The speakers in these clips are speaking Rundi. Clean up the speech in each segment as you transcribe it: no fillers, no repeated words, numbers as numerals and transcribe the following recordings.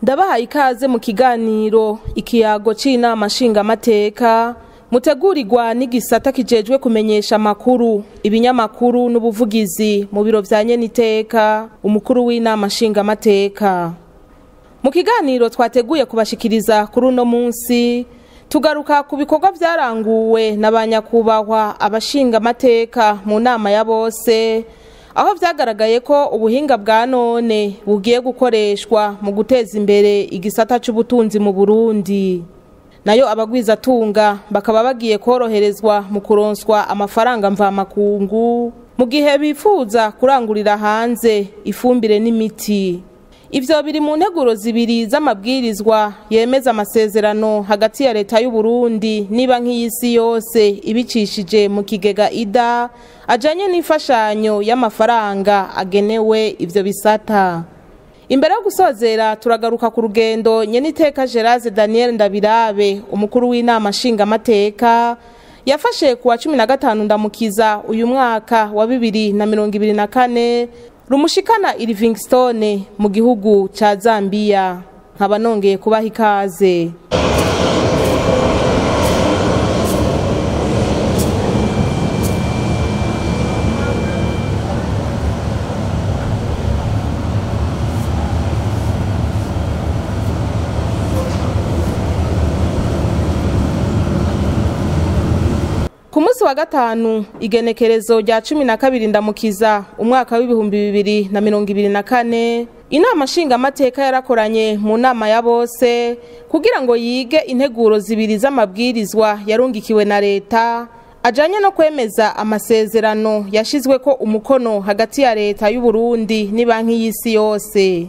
Ndabahaye ikaze mu kiganiro ikiyago c'inama nshingamateka mutegurirwa n'igisata kijejwe kumenyesha amakuru, ibinyamakuru n'ubuvugizi mu biro vya nyeniteka umukuru w'inama nshingamateka. Mu kiganiro twateguye kubashikiriza kuri uno munsi tugaruka ku bikorwa vyaranguwe n'abanyakubahwa abashingamateka mu nama ya bose, aho vyagaragaye ko ubuhinga bwa none bugiye gukoreshwa mu guteza imbere igisata c'ubutunzi mu Burundi. Nayo abagwizatunga bakaba bagiye koroherezwa mu kuronswa amafaranga mvamakungu mu gihe bifuza kurangurira hanze ifumbire n'imiti. Ivyo biri mu nteguro zibiri z'amabwirizwa yemeza amasezerano hagati ya leta y'u Burundi n'ibanki y'isi yose ibicishije mu kigega IDA ajanye n'imfashanyo y'amafaranga agenewe ivyo bisata. Imbere yo gusozera turagaruka ku rugendo nyeniteka Gerard Daniel Ndabirabe umukuru w'inama nshingamateka yafashe kuwa 15 ndamukiza uyu mwaka wa 2024 rumushikana i Livingstone mu gihugu ca Zambia. Nkaba nongeye kubaha ikaze. Ku munsi wa gatanu igenekerezo rya 12 ndamukiza umwaka w'ibihumbi 2024 inama nshingamateka yarakoranye mu nama ya bose kugira ngo yige integuro zibiri z'amabwirizwa yarungikiwe na leta ajanye no kwemeza amasezerano yashizwe ko umukono hagati ya leta y'u Burundi n'ibanki y'isi yose.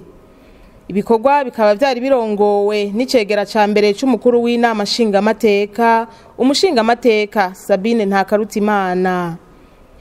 Ibikorwa bikaba vyari birongowe n'icegera ca mbere c'umukuru w'inama nshingamateka umushingamateka Sabine Ntakarutimana.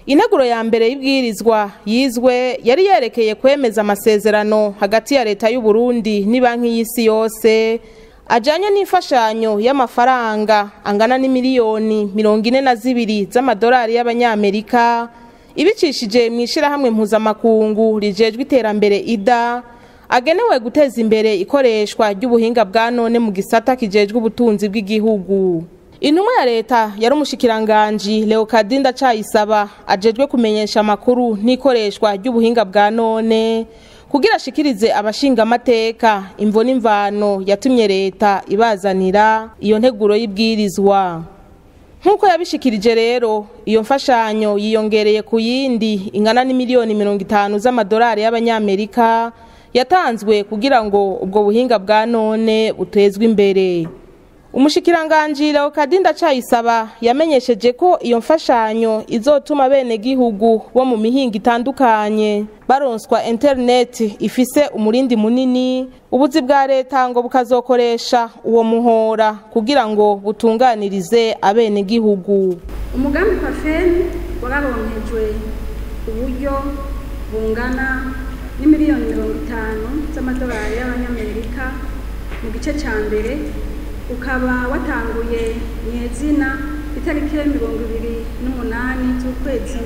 Integuro ya mbere y'ibwirizwa yizwe yari yerekeye kwemeza amasezerano hagati ya leta y'u Burundi n'ibanki y'isi yose ajanye n'imfashanyo y'amafaranga angana n'imiliyoni 42 z'amadolari y'abanyamerika ibicishije mw'ishirahamwe mpuzamakungu rijejwe iterambere IDA agenewe guteza imbere ikoreshwa ry'ubuhinga bwa none mu gisata kijejwe ubutunzi bw'igihugu. Intumwa ya leta yari umushikiranganji Leokadinda Ndacayisaba ajejwe kumenyesha amakuru n'ikoreshwa ry'ubuhinga bwa none kugira ashikirize abashingamateka imvo n'imvano yatumye leta ibazanira iyo nteguro y'ibwirizwa. Nkuko yabishikirije rero iyo mfashanyo yiyongereye ku yindi ingana n'imiliyoni 50 z'amadolari y'abanyamerika yatanzwe kugira ngo ubwo buhinga bwa none butezwe imbere. Umushikiranganji Leokadinda Ndacayisaba yamenyesheje ko iyo mfashanyo izotuma bene gihugu bo mu mihinga itandukanye baronswa internet ifise umurindi munini, ubuzi bwa leta ngo bukazokoresha uwo muhora kugira ngo butunganirize abene gihugu. Umugambi Pafeni wararonkejwe uburyo bungana n'imiliyoni 50 z'amadolari y'abanyamerika mu gice ca mbere, ukaba watanguye nyezina itariki 28 z'ukwezi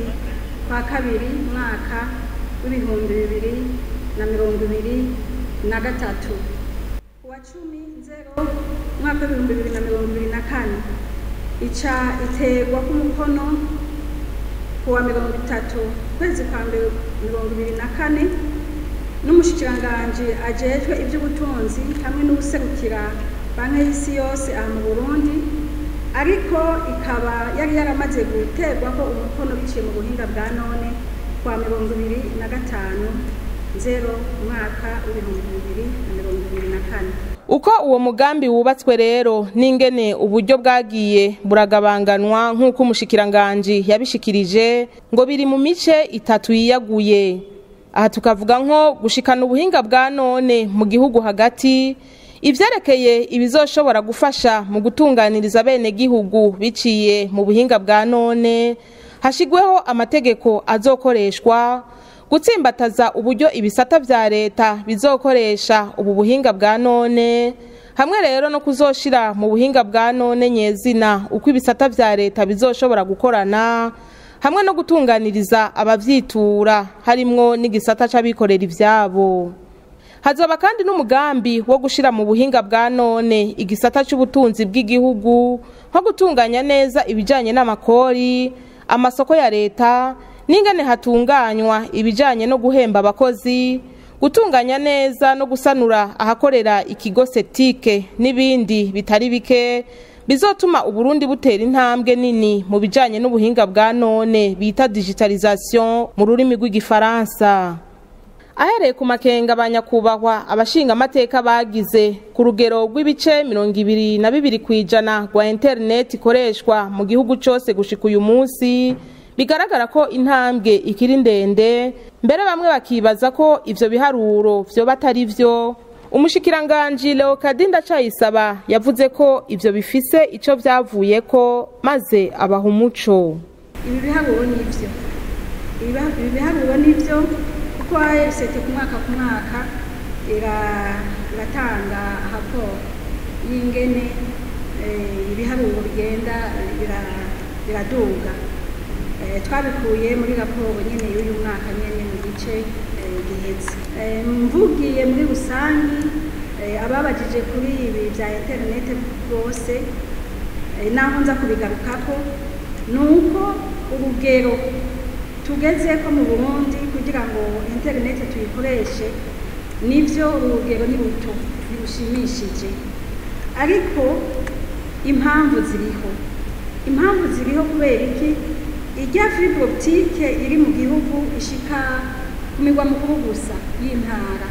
kwa kabiri mwaka w'ibihumbi 2023. Kuwa 10/0 mwaka w'ibihumbi 2024 ica iterwa ku mukono kuwa 30 kwezi kwa mbere 2024 n'umushikiranganji ajejwe ivy'ubutunzi hamwe n'ubuserukira banki y'isi yose aha mu Burundi, ariko ikaba yari yaramaze guterwa ko umukono biciye mu buhinga bwa none kwa 2025/0 mwaka w'ibihumbi 2024. Uko uwo mugambi wubatswe rero n'ingene uburyo bwagiye buragabanganwa nk'uko umushikiranganji yabishikirije ngo biri mu mice itatu yiyaguye. Aha tukavuga nko gushikana ubuhinga bwa none mu gihugu hagati, ivyerekeye ibizoshobora gufasha mu gutunganiriza bene gihugu biciye mu buhinga bwa none, hashigweho amategeko azokoreshwa, gutsimbataza uburyo ibisata vya leta bizokoresha ubu buhinga bwa none, hamwe rero no kuzoshira mu buhinga bwa none nyezina uko ibisata vya leta bizoshobora gukorana, hamwe no gutunganiriza abavyitura harimwo n'igisata c'abikorera ivyabo. hazoba kandi n'umugambi wo gushira mu buhinga bwa none igisata c'ubutunzi bw'igihugu nko gutunganya neza ibijanye n'amakori, amasoko ya leta, n'ingene hatunganywa ibijanye no guhemba abakozi, gutunganya neza no gusanura ahakorera ikigo setike n'ibindi bitari bike bizotuma Uburundi butera intambwe nini mu bijanye n'ubuhinga bwa none bita digitalisation mu rurimi rw'igifaransa. Ahereye ku makenga abanyakubahwa abashinga amateka bagize ku rugero rw'ibice 22% rwa internet ikoreshwa mu gihugu cose gushika uyu munsi, bigaragara ko intambwe ikiri ndende, mbere bamwe bakibaza ko ivyo biharuro vyoba atari vyo. Umushikiranganji Leokadi Ndacayisaba yavuze ko ivyo bifise ico vyavuyeko maze abaha umuco. Ibi biharuro nivyo kuko AFCT ku mwaka iratanga raporo y'ingene ibiharuro bigenda biraduga. Twabikuye muri raporo nyene y'uyu mwaka nyene mu gice giheze. Mvugiye muri rusangi ababajije kuri ibi bya internet bose naho nza kubigarukako nuko urugero tugezeko mu Burundi kugira ngo internet tuyikoreshe nivyo urugero ni ruto birushimishije, ariko impamvu ziriho kubera iki irya fibre optique iri mu gihugu ishika ku migwa mukuru gusa y'intara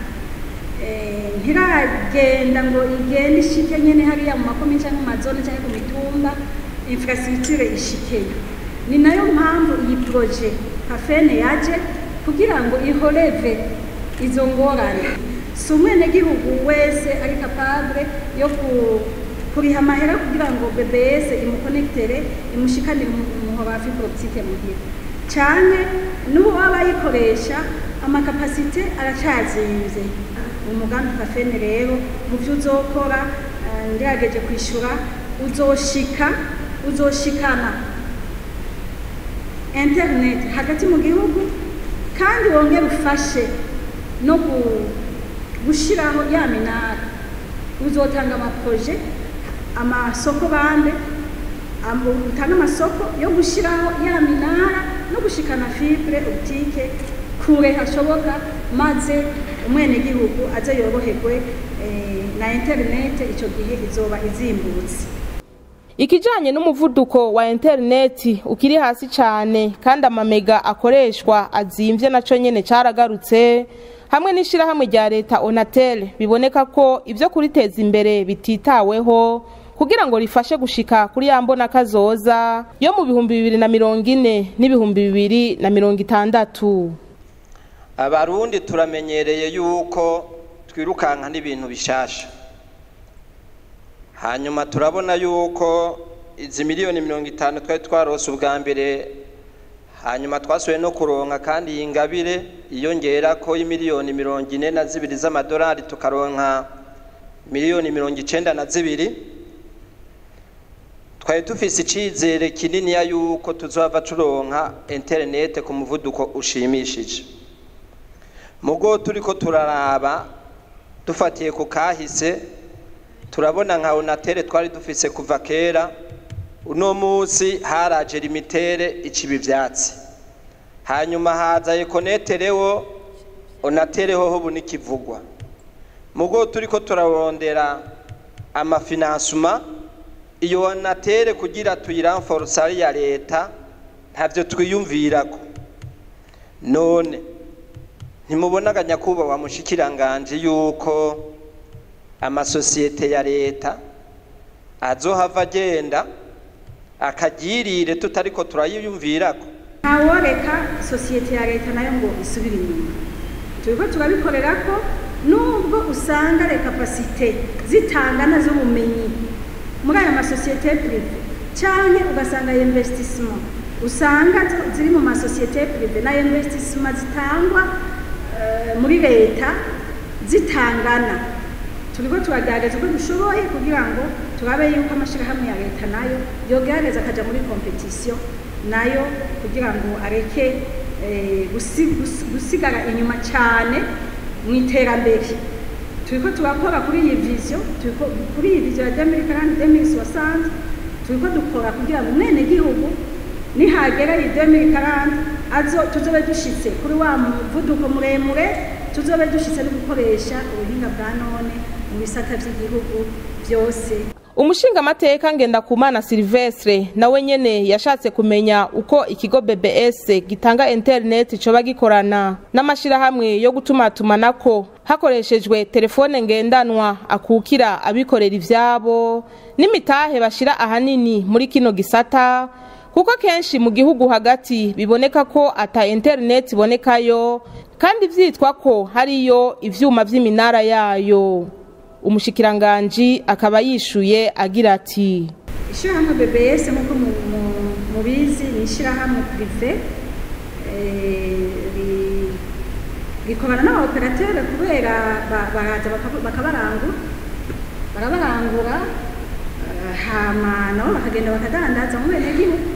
ntiragenda ngo igende ishike nyene hariya mu makomi canke mu mazone canke ku mitumba infrastructure ishikeyo. Ni nayo mpamvu iyi projet Kafene yaje kugira ngo ihoreve izo ngorane. Si umwenegihugu wese ari capable yo kuriha amahera kugira ngo BBS imukonektere imushikanire umuhoro wa fibre optique muhira, canke n'ubu abayikoresha amakapasite aracazimvye. Umugambi Kafene rero mu vyo uzokora ndirageje kwishura uzoshikana internet hagati mu gihugu kandi wongera ufashe no gushiraho ya minara. Uzotanga amaproje amasoko bande utanga amasoko yo gushiraho ya minara no gushikana fibre optique kure hashoboka, maze umwenegihugu aze yoroherwe na internet ico gihe izoba izimbutse. Ikijanye n'umuvuduko wa internet ukiri hasi cyane kandi amamega akoreshwa azimvye naco nyene caragarutse, hamwe n'ishirahamwe rya leta Onatel biboneka ko ivyo kuriteza imbere bititaweho kugira ngo rifashe gushika kuri yambona kazoza yo mu 2040 n'ibihumbi 2060. Abarundi turamenyereye yuko twirukanka n'ibintu bishasha, hanyuma turabona yuko izi miliyoni 50 twari twarose ubwa mbere, hanyuma twasuye no kuronka kandi ingabire iyongera ko imiliyoni 42 z'amadolari tukaronka miliyoni 92. Twari tufise icizere kinini ya yuko tuzova turonka internet ku muvuduko ushimishije. Mugo turiko turaraba dufatiye ku kahise turabona nka Onatel twari dufise kuva kera, uno munsi haraje limitere icibi vyatsi, hanyuma haza Econeterewo Onatel ho bunikivugwa. Mugo turiko turarondera amafinansuma iyo Onatel kugira tuyiranforce ya leta ntavyo twiyumvirako. None ntimubonaga nyakuba wa mushikiranganje yuko amasosiyete ya leta azohava agenda akagirire tutariko turayiyumvirako? Ntaworeka sosiyete ya leta nayo ngo isubire inyuma. Turiko turabikorerako nubwo usanga le capacité zitangana z'ubumenyi muri aya masosiyete privé, canke ugasanga investissement usanga ziri mu masosiyete privé na investissement zitangwa muri leta zitangana. Turiko turagerageza uko dushoboye kugira ngo turabe yuko amashirahamwe ya leta nayo yogerageza akaja muri competition nayo kugira ngo areke gusigara inyuma cyane mu iterambere. turiko turakora kuri iyi vision ya 2040-2060 turiko dukora kugira ngo umwenegihugu nihagera iyi 2040 tuzobe dushitse kuri wa muvuduko muremure, tuzobe dushitse no gukoresha ubuhinga bwa none mu bisata by'igihugu byose. Umushingamateka Ngendakumana Silvestre nawe nyene yashatse kumenya uko ikigo BBS gitanga internet coba gikorana n'amashirahamwe yo gutumatumanako hakoreshejwe telefone ngendanwa akukira abikorera ivyabo n'imitahe bashira ahanini muri kino gisata, kuko kenshi mu gihugu hagati biboneka ko ata internet ibonekayo kandi vyitwa ko hariyo ivyuma vy'iminara yayo. Umushikiranganji akaba yishuye agira ati ishirahamwe BBS nkuko mubizi ni ishirahamwe privé rikorana n'abaoperateur kubera baraza bakabarangura hama nabo bakagenda bakadandaza mu benegihugu,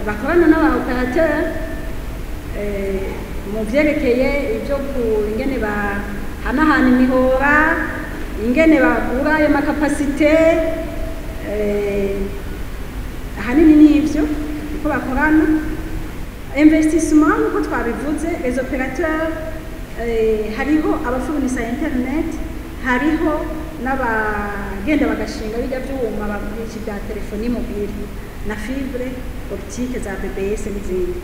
bakorana n'abaoperateur mu vyerekeye ivyo ingene bahanahana imihora, ingene bagura ayo makapasite, ahanini n'ivyo uko bakorana. Investissement nkuko twabivuze, les opérateurs hariho abafurnisa internet, hariho n'abagenda bagashinga bijya byuma bagurisha bya telefoni mobile na fibre optique za BBS n'izindi.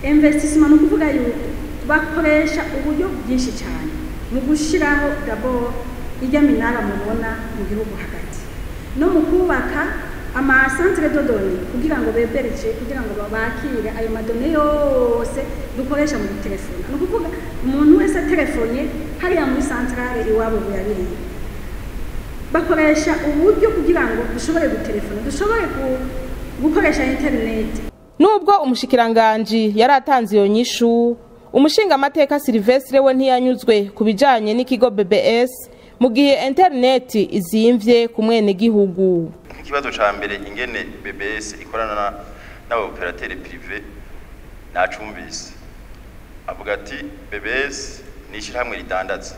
Investissement nukuvuga yuko bakoresha uburyo bwinshi cyane mu gushiraho d'abord ijya minara mubona mu gihugu hagati no mu kubaka ama centre de données kugira ngo bebereje kugira ngo babakire ayo madone yose dukoresha mu telefone. No kuvuga umuntu wese telefone hariya muri centrale iwabo buyabiriye bakoresha uburyo kugira ngo dushobore gutelefona, dushobore gukoresha internet. Nubwo umushikiranganji yaratanze iyo nyishu, umushingamateka Silvestre we ntiyanyuzwe kubijanye n'ikigo BBS mu gihe internet izimvye ku mwenegihugu. Ikibazo ca mbere ingene BBS ikorana n'abaoperateur privé nacumvise avuga ati BBS ni ishirahamwe ridandaza,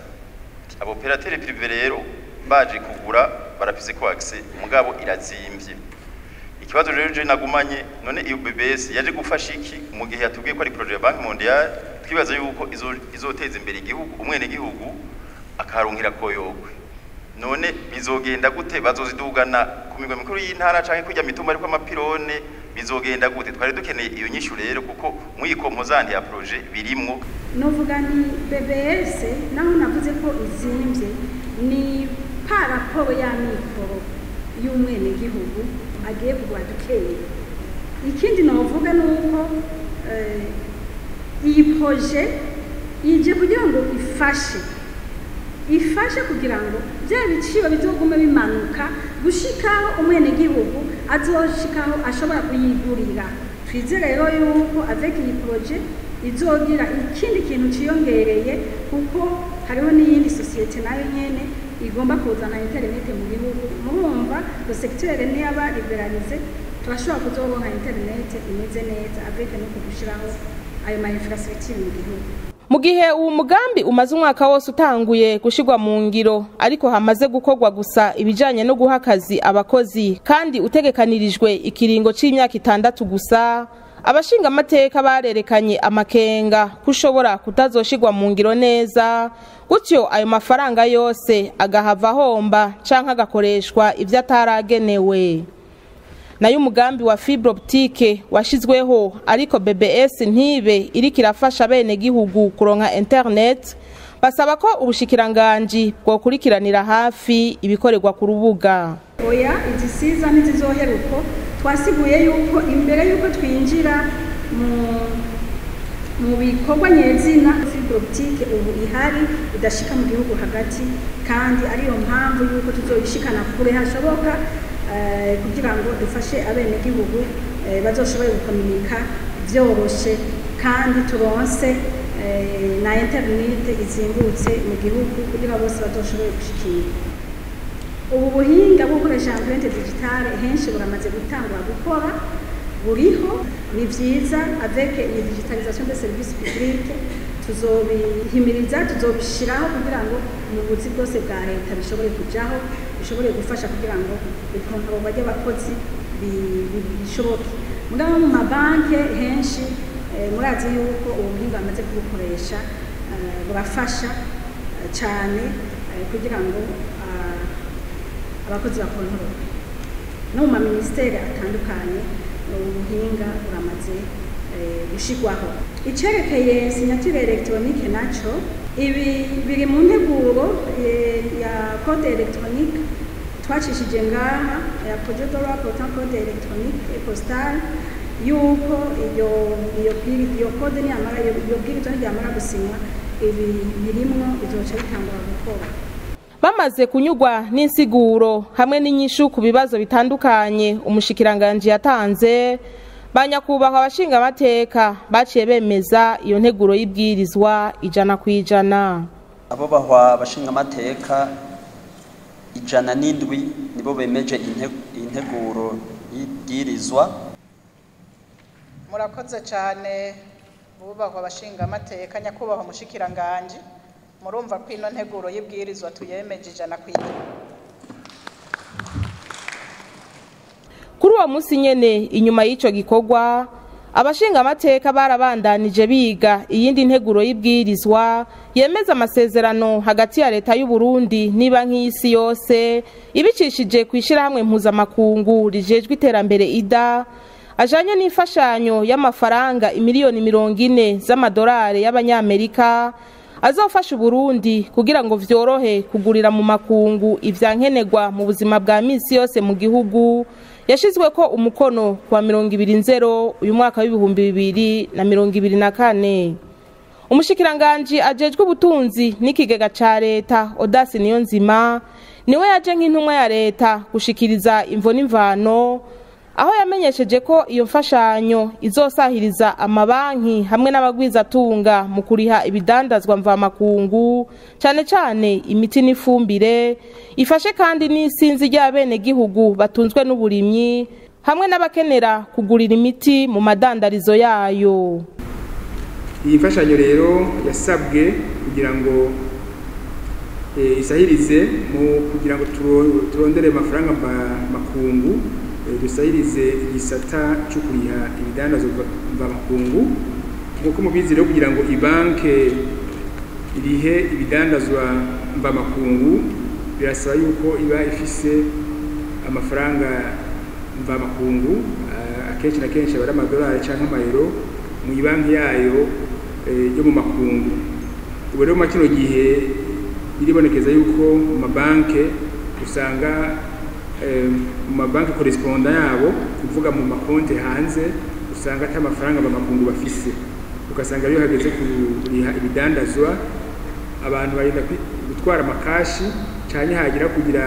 abaoperateur privé rero baje kugura barafise ko access mugabo irazimvye. Ikibazo rero je nagumanye none iyo BBS yaje gufasha iki mu gihe yatubwiye ko ari projet ya Banki Mondiale, twibaza yuko izoteza imbere igihugu umwenegihugu akarunkira koyokwe. None bizogenda gute? Bazozidugana ku migwa mikuru y'intara canke kujya mitumba ariko amapirone bizogenda gute? Twari dukeneye iyo nyishu rero kuko mwikomozanti ya projet birimwo. Novuga ni BBS naho navuze ko izimvye ni par rapport ya mikoro y'umwenegihugu agiye kugwa dukeye. Ikindi novuga nuko iyi projet ije kugira ngo ifashe kugira ngo bya biciro bizogume bimanuka gushikaho umwenegihugu azoshikaho ashobora kuyigurira. Twizere rero yuko avec iyi projet izogira ikindi kintu ciyongereye kuko hariho n'iyindi societe nayo nyene igomba kuzana internet mu gihugu. Murumva le secteur ni aba liberalize, turashobora kuzoronka internet imeze neza avec no kugushiraho ayo ma infrastructure mu gihugu. Mu gihe uwo mugambi umaze umwaka wose utanguye gushirwa mu ngiro, ariko hamaze gukorwa gusa ibijanye no guha akazi abakozi kandi utegekanirijwe ikiringo c'imyaka 6 gusa, abashinga amateka barerekanye amakenga kushobora kutazoshirwa mu ngiro neza, gutyo ayo mafaranga yose agahava homba canke agakoreshwa ivyo ataragenewe. Nayo umugambi wa fibre optique washizweho, ariko BBS ntibe iriko irafasha bene gihugu kuronka internet, basaba ko ubushikiranganji bwo kurikiranira hafi ibikorerwa ku rubuga. Oya izisiza ntizizoheruko, twasiguye yuko imbere yuko twinjira mu bikorwa nyezina fibre optique ubu ihari idashika mu gihugu hagati, kandi ariyo mpamvu yuko tuzoyishikana kure hashoboka kugira ngo dufashe abenegihugu bazoshobore gukomunika vyoroshe kandi turonse na internet izimbutse mu gihugu kugira bose bazoshobore gushikira. Ubu buhinga bwo gukoresha empreinte digitale henshi buramaze gutangura gukora, buriho ni vyiza avec la digitalisation des services publics, tuzobihimiriza tuzobishiraho kugira ngo ubuvuzi bwose bwa leta bishobore kujaho bishobore gufasha kugira ngo abo bajya abakozi bishoboke mugabo mu mabanki henshi murazi yuko ubuhinga bamaze kubukoresha burafasha cyane kugira ngo abakozi bakontoroke no mu maministeri atandukanye ubuhinga buramaze gushigwaho icerekeye signature electronique naco ibi biri mu nteguro ya code electronique twacishije ngaha ya projet de loi portant code électronique et postale yuko iyo code nyamara iyo bwirizwa ryamara gusinywa ibi birimwo bizoca bitangura gukora. Bamaze kunyugwa n'insiguro hamwe n'inyishu ku bibazo bitandukanye umushikiranganje yatanze banyakubahwa abashinga amateka baciye bemeza iyo nteguro y'ibwirizwa 100%. Abo bahwa abashinga amateka 107 nibo bemeje integuro y'ibwirizwa. Murakoze cyane bubahwa abashinga amateka nyakubahwa mushikiranganje murumva ko ino nteguro y'ibwirizwa tuyemeje 100%. Kuri uwo munsi nyene inyuma y'ico gikorwa abashinga amateka barabandanije biga iyindi nteguro y'ibwirizwa yemeza amasezerano hagati ya leta y'u Burundi n'ibanki y'isi yose ibicishije kwishira hamwe mpuzamakungu rijejwe iterambere IDA ajanye n'imfashanyo y'amafaranga imiliyoni 40 z'amadolari y'abanyamerika azofasha Burundi kugira ngo vyorohe kugurira mu makungu ivyankenerwa mu buzima bwa misi yose mu gihugu yashizwe ko umukono kwa 20 uyu mwaka w'2024. Umushikiranganje ajejwe ubutunzi n'ikigega ca leta Odasi Niyonzima niwe yaje nk'intumwa ya leta gushikiriza imvo n'imvano aho yamenyesheje ko iyo mfashanyo izosahiriza amabanki hamwe n'abagwizatunga mu kuriha ibidandazwa mvamakungu cyane cyane imiti n'ifumbire ifashe kandi n'isinzi ry'abene gihugu batunzwe n'uburimyi hamwe n'abakenera kugurira imiti mu madandarizo yayo. Iyi mfashanyo rero yasabwe kugira ngo isahirize mu kugira ngo turondere amafaranga makungu dusahirize igisata cyo kuriha ibidandazwa mvamakungu nk'uko mubizi rero kugira ngo ibanke irihe ibidandazwa mvamakungu birasaba yuko iba ifise amafaranga mvamakungu akenshi na kenshi abari amadolari cyangwa amayero mu ibanki yayo yo mu makungu. Ubu rero mu kino gihe biribonekeza yuko mu mabanke usanga mu mabanki correspondant yabo kuvuga mu makonti hanze usanga ata amafaranga bamakungu bafise ugasanga rero hageze kuriha ibidandazwa abantu barinda gutwara amakashi cyane hagira kugira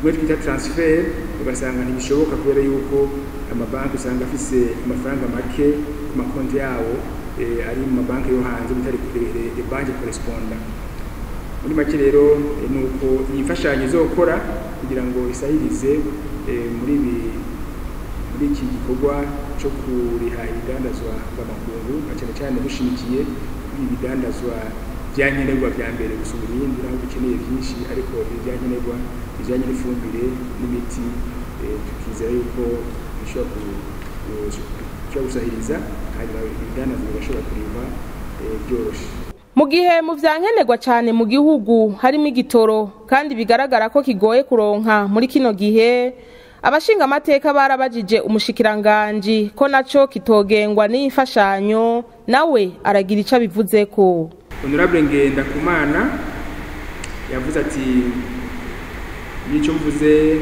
gwe twita transfer ugasanga ntibishoboka kubera yuko amabanki usanga afise amafaranga make ku makonti yabo ari mu mabanki yo hanze bitari kuri banki correspondant. Muri make rero nuko iyi mfashanyo izokora kugira ngo isahirize muri iki gikorwa cyo kuriha ibidandazwa b'amakungu cyane cyane dushimikiye ibidandazwa byankenerwa bya mbere gusura ibindi naho dukeneye byinshi ariko ibyankenerwa bijyanye n'ifumbire n'imiti tukizera yuko bishobora gusahiriza hanyuma ibidandazwa bigashobora kurima byoroshye. Mu gihe mu vyankenerwa cyane mu gihugu harimo igitoro kandi bigaragara ko kigoye kuronka muri kino gihe abashinga amateka barabajije umushikiranganje ko naco kitogengwa n'imfashanyo nawe aragira ica bivuze ko. Honorable Ngendakumana yavuze ati nico mvuze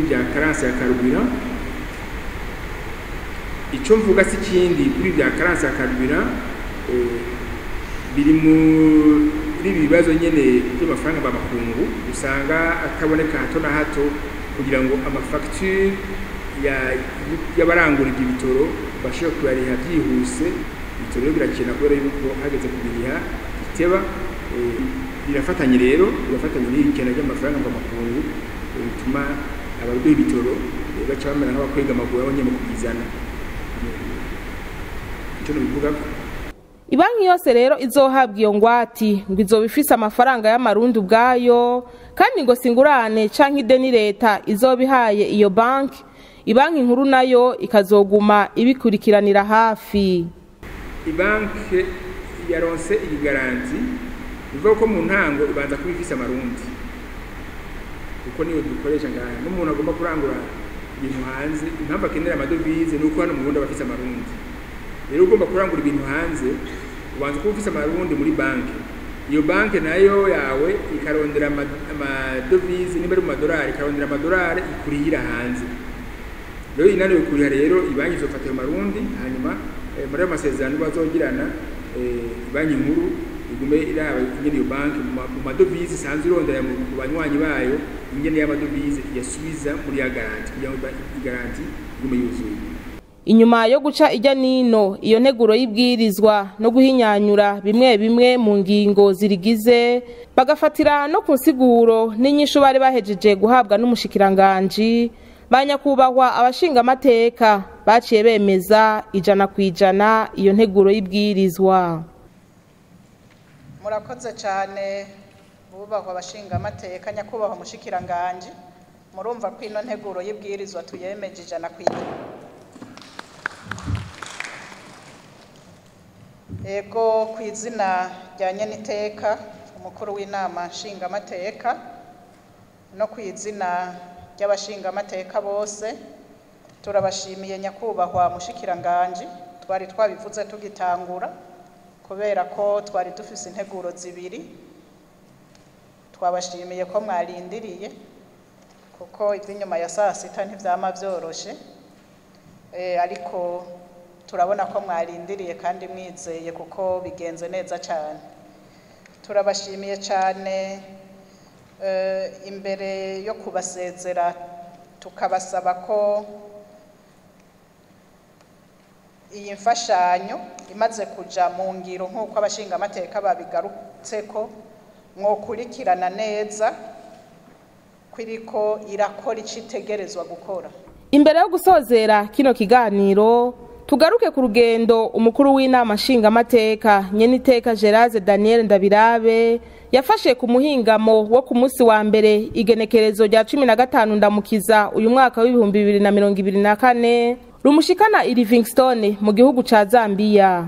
bya karanse ya karubira ico mvuga si kindi kuri bya karanse ya karubira biri muri bibazo nyene by'amafaranga b'amakungu usanga ataboneka hato na hato kugira ngo amafacture y'abarangura ibitoro bashobora kubariha byihuse. Ibitoro birakena kubera yuko hageze kubiriha biteba birafatanye rero n'ikena ry'amafaranga b'amakungu bituma abaruduha ibitoro baca bamera nk'abakwega amaguru abonye mu kubizana. Icyo bivuga Ibanki yose rero izohabwa iyo ngwati ngo izoba ifise amafaranga y'amarundi ubwayo kandi ngo singurane canke ideni leta izobihaye iyo banki, ibanki nkuru nayo ikazoguma ibikurikiranira hafi. Ibanki yaronse iyi garanti bivuga ko mu ntango ibanza kuba ifise amarundi kuko niyo dukoresha ngaha n'umuntu agomba kurangura ibintu hanze impamvu akenera amadovize nuko hano mu Burundi bafise amarundi. Rero ugomba kurangura ibintu hanze ubanza kuba ufise amarundi muri banki, iyo banki nayo yawe ikarondera amadovize niba ari mu madolari ikarondera amadolari ikurihira hanze. Rero inaniwe kuriha rero ibanki izofata ayo marundi hanyuma muri ayo masezerano bazogirana banki nkuru igume iraba ingene iyo banki mu madovize isanzwe irondera mu banywanyi bayo ingene y'amadovize yasubiza muri ya garanti kugira ngo igaranti igume yuzuye. Inyuma yo guca ijya nino iyo nteguro y'ibwirizwa no guhinyanyura bimwe bimwe mu ngingo zirigize bagafatira no ku nsiguro n'inyishu bari bahejeje guhabwa n'umushikiranganje, banyakubahwa abashinga amateka baciye bemeza 100% iyo nteguro y'ibwirizwa. Murakoze cyane bubahwa abashinga amateka nyakubahwa umushikiranganje, murumva ko ino nteguro y'ibwirizwa tuyemeje 100%. Ego ku izina rya nyeniteka umukuru w'inama nshinga amateka no ku izina ry'abashinga amateka bose turabashimiye nyakubahwa mushikiranganje, twari twabivuze tugitangura kubera ko twari dufise integuro zibiri, twabashimiye ko mwarindiriye kuko iby'inyuma ya saa sita ntivyama vyoroshe, ariko turabona ko mwarindiriye kandi mwizeye kuko bigenze neza cyane. Turabashimiye cyane imbere yo kubasezera tukabasaba ko iyi mfashanyo imaze kuja mu ngiro nk'uko abashinga amateka babigarutseko mwokurikirana neza kwiriko irakora icitegerezwa gukora. Imbere yo gusozera kino kiganiro tugaruke ku rugendo umukuru w'inama nshinga amateka nyeniteka Gerard Daniel Ndabirabe yafashe ku muhingamo wo ku munsi wa mbere igenekerezo rya 15 ndamukiza uyu mwaka w'ibihumbi 2024 rumushikana i Livingstone mu gihugu ca Zambia.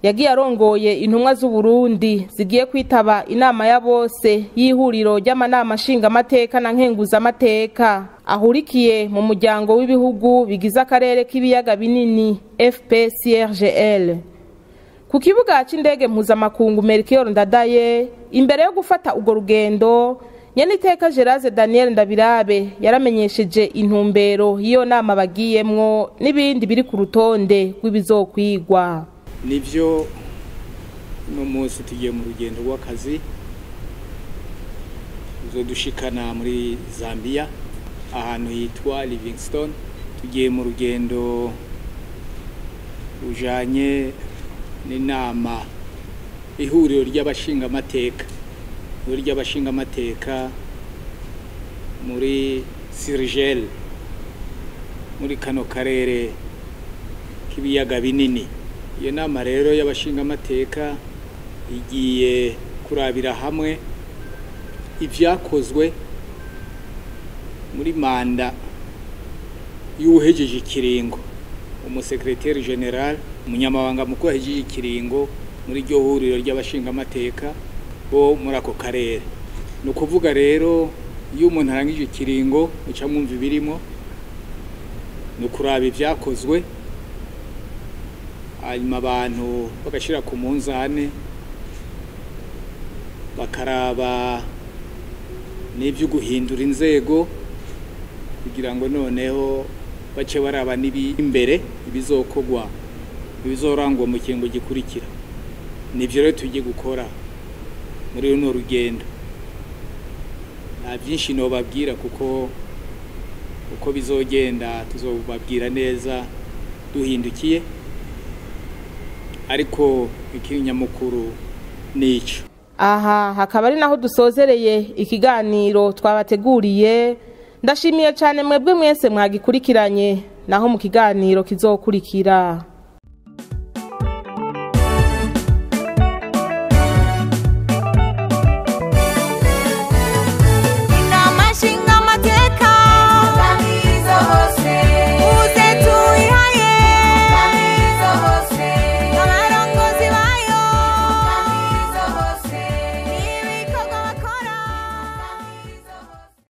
Yagiye arongoye intumwa z'u Burundi zigiye kwitaba inama ya bose y'ihuriro ry'amanama nshinga amateka na nkenguza amateka ahurikiye mu muryango w'ibihugu bigize akarere k'ibiyaga binini FPCRGL. Ku kibuga c'indege mpuzamakungu Melchior Ndadaye imbere yo gufata ugo rugendo nyeniteka Gerard Daniel Ndabirabe yaramenyesheje intumbero y'iyo nama bagiyemwo n'ibindi biri ku rutonde rw'ibizokwigwa. Nivyo no munsi tugiye mu rugendo rw'akazi uzodushikana muri Zambia ahantu hitwa Livingstone. Tugiye mu rugendo ujanye n'inama ihuriro ry'abashinga amateka muri Sirgel muri kano karere k'ibiyaga binini. Iyo nama rero y'abashinga amateka igiye kurabira hamwe ivyakozwe muri manda y'uhejeje ikiringo umusekreteri general umunyamabanga mukuru ahejeje ikiringo muri ryo huriro ry'abashinga amateka bo muri ako karere. No kuvuga rero iyo umuntu arangije ikiringo uca mwumva ibirimo no kuraba ivyakozwe hanyuma abantu bagashira ku munzane bakaraba n'ibyo guhindura inzego kugira ngo noneho bace baraba nibi imbere ibizokogwa ibizorangwa mu kingo gikurikira. Nivyo rero tugiye gukora muri runo rugendo. Nta byinshi no babwira kuko uko bizogenda tuzobabwira neza duhindukiye, ariko ikinyamukuru nico. Aha hakaba ari naho dusozereye ikiganiro twabateguriye. Ndashimiye cyane mwebwe mwese mwagikurikiranye, naho mu kiganiro kizokurikira.